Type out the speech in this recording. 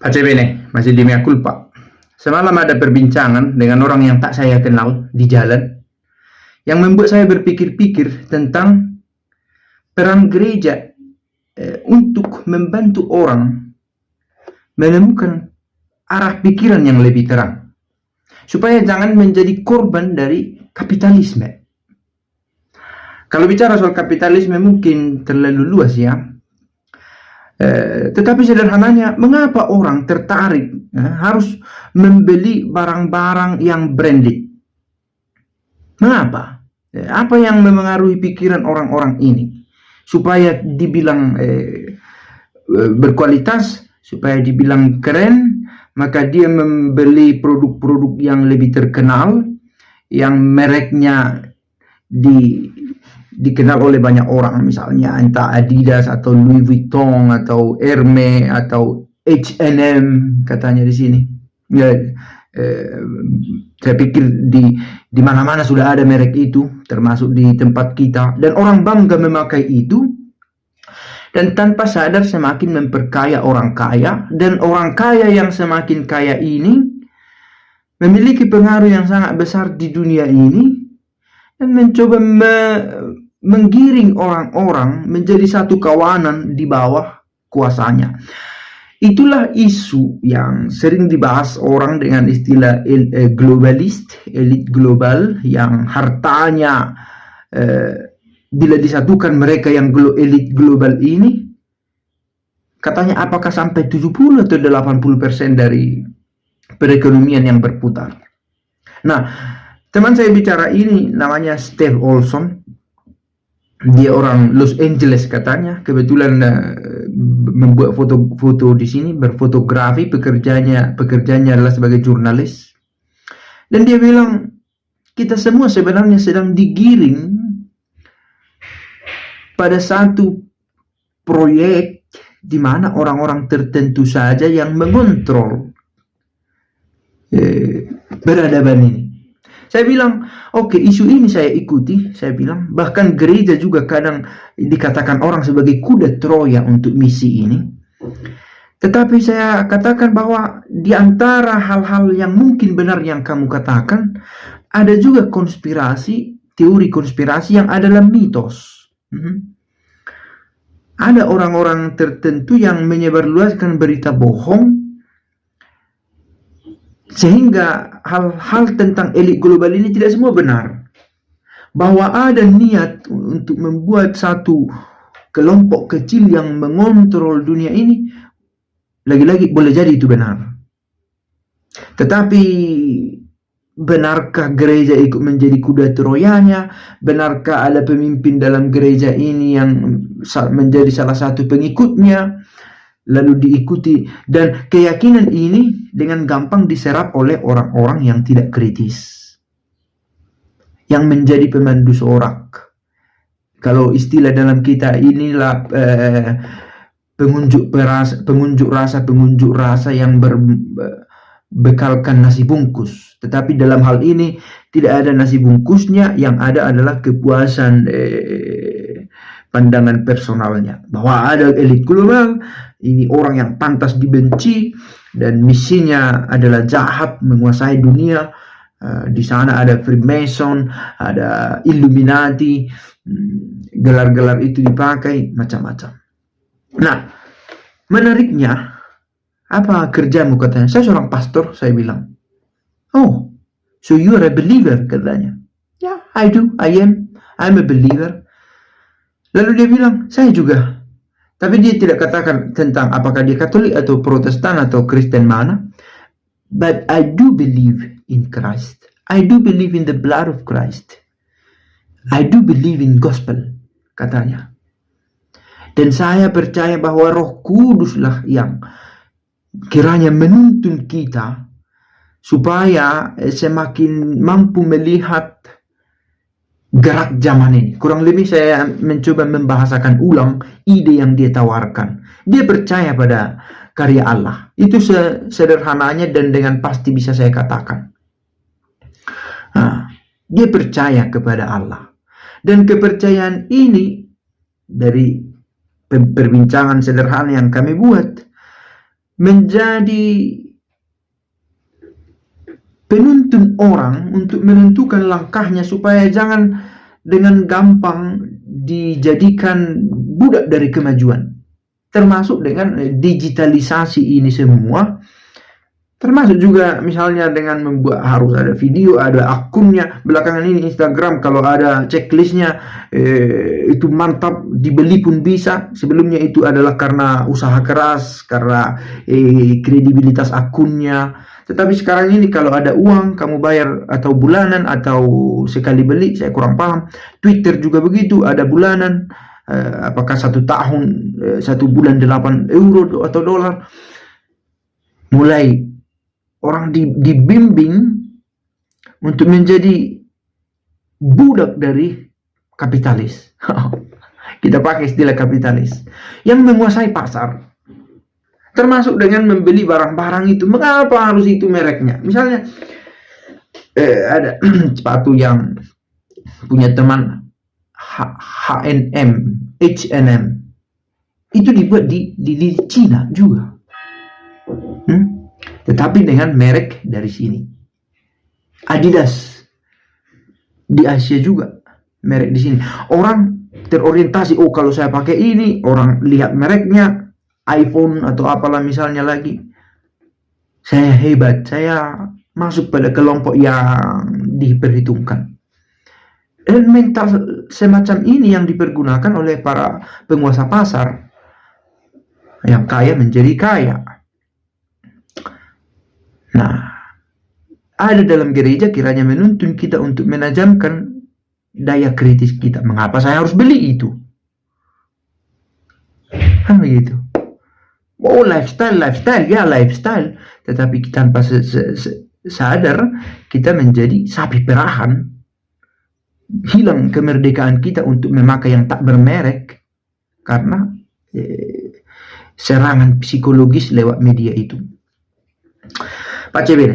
Pace bene, masih di mea culpa. Semalam ada perbincangan dengan orang yang tak saya kenal di jalan, yang membuat saya berpikir-pikir tentang peran gereja untuk membantu orang menemukan arah pikiran yang lebih terang, supaya jangan menjadi korban dari kapitalisme. Kalau bicara soal kapitalisme mungkin terlalu luas ya, tetapi sederhananya, mengapa orang tertarik harus membeli barang-barang yang branded? Mengapa? Apa yang memengaruhi pikiran orang-orang ini supaya dibilang berkualitas, supaya dibilang keren, maka dia membeli produk-produk yang lebih terkenal, yang mereknya dikenal oleh banyak orang, misalnya entah Adidas atau Louis Vuitton atau Hermes atau H&M katanya di sini. Ya, saya pikir di mana-mana sudah ada merek itu, termasuk di tempat kita, dan orang bangga memakai itu, dan tanpa sadar semakin memperkaya orang kaya, dan orang kaya yang semakin kaya ini memiliki pengaruh yang sangat besar di dunia ini, dan mencoba menggiring orang-orang menjadi satu kawanan di bawah kuasanya. Itulah isu yang sering dibahas orang dengan istilah globalist, elit global, yang hartanya bila disatukan mereka yang elit global ini, katanya apakah sampai 70 atau 80% dari perekonomian yang berputar. Nah, teman saya bicara ini namanya Steve Olson. Dia orang Los Angeles katanya, kebetulan membuat foto-foto di sini, berfotografi, pekerjaannya adalah sebagai jurnalis. Dan dia bilang, kita semua sebenarnya sedang digiring pada satu proyek di mana orang-orang tertentu saja yang mengontrol peradaban ini. Saya bilang, oke, isu ini saya ikuti. Saya bilang, bahkan gereja juga kadang dikatakan orang sebagai kuda Troya untuk misi ini. Tetapi saya katakan bahwa di antara hal-hal yang mungkin benar yang kamu katakan, ada juga konspirasi, teori konspirasi yang adalah mitos. Ada orang-orang tertentu yang menyebarluaskan berita bohong, sehingga hal-hal tentang elit global ini tidak semua benar. Bahwa ada niat untuk membuat satu kelompok kecil yang mengontrol dunia ini, lagi-lagi boleh jadi itu benar. Tetapi benarkah gereja ikut menjadi kuda Troyanya? Benarkah ada pemimpin dalam gereja ini yang menjadi salah satu pengikutnya, lalu diikuti, dan keyakinan ini dengan gampang diserap oleh orang-orang yang tidak kritis, yang menjadi pemandu sorak. Kalau istilah dalam kita inilah pengunjuk rasa yang berbekalkan nasi bungkus. Tetapi dalam hal ini tidak ada nasi bungkusnya, yang ada adalah kepuasan pandangan personalnya, bahwa ada elit global, ini orang yang pantas dibenci dan misinya adalah jahat, menguasai dunia. Di sana ada Freemason, ada Illuminati, gelar-gelar itu dipakai macam-macam. Nah, menariknya, apa kerjamu katanya? Saya seorang pastor, saya bilang. Oh, so you are a believer katanya. Yeah, I do, I'm a believer. Lalu dia bilang, saya juga. Tapi dia tidak katakan tentang apakah dia Katolik atau Protestan atau Kristen mana. But I do believe in Christ. I do believe in the blood of Christ. I do believe in gospel, katanya. Dan saya percaya bahwa Roh Kuduslah yang kiranya menuntun kita supaya semakin mampu melihat gerak zaman ini. Kurang lebih saya mencoba membahasakan ulang ide yang dia tawarkan. Dia percaya pada karya Allah. Itu sederhananya dan dengan pasti bisa saya katakan. Dia percaya kepada Allah. Dan kepercayaan ini dari perbincangan sederhana yang kami buat, menjadi penuntun orang untuk menentukan langkahnya supaya jangan dengan gampang dijadikan budak dari kemajuan. Termasuk dengan digitalisasi ini semua, termasuk juga misalnya dengan membuat harus ada video, ada akunnya. Belakangan ini Instagram kalau ada checklistnya itu mantap, dibeli pun bisa. Sebelumnya itu adalah karena usaha keras, karena kredibilitas akunnya. Tetapi sekarang ini kalau ada uang, kamu bayar atau bulanan atau sekali beli, saya kurang paham. Twitter juga begitu, ada bulanan. Apakah 1 tahun, 1 bulan 8 euro atau dolar. Mulai orang dibimbing untuk menjadi budak dari kapitalis. Kita pakai istilah kapitalis yang menguasai pasar, termasuk dengan membeli barang-barang itu. Mengapa harus itu mereknya? Misalnya ada sepatu yang punya teman H&M itu dibuat di Cina juga, tetapi dengan merek dari sini. Adidas di Asia juga merek di sini. Orang terorientasi, oh kalau saya pakai ini, orang lihat mereknya iPhone atau apalah misalnya lagi, saya hebat, saya masuk pada kelompok yang diperhitungkan. Dan mental semacam ini yang dipergunakan oleh para penguasa pasar yang kaya menjadi kaya. Nah, ada dalam gereja kiranya menuntun kita untuk menajamkan daya kritis kita. Mengapa saya harus beli itu? Kan begitu. Oh, lifestyle, ya lifestyle. Tetapi tanpa sadar kita menjadi sapi perahan. Hilang kemerdekaan kita untuk memakai yang tak bermerek karena serangan psikologis lewat media itu. Pace bene.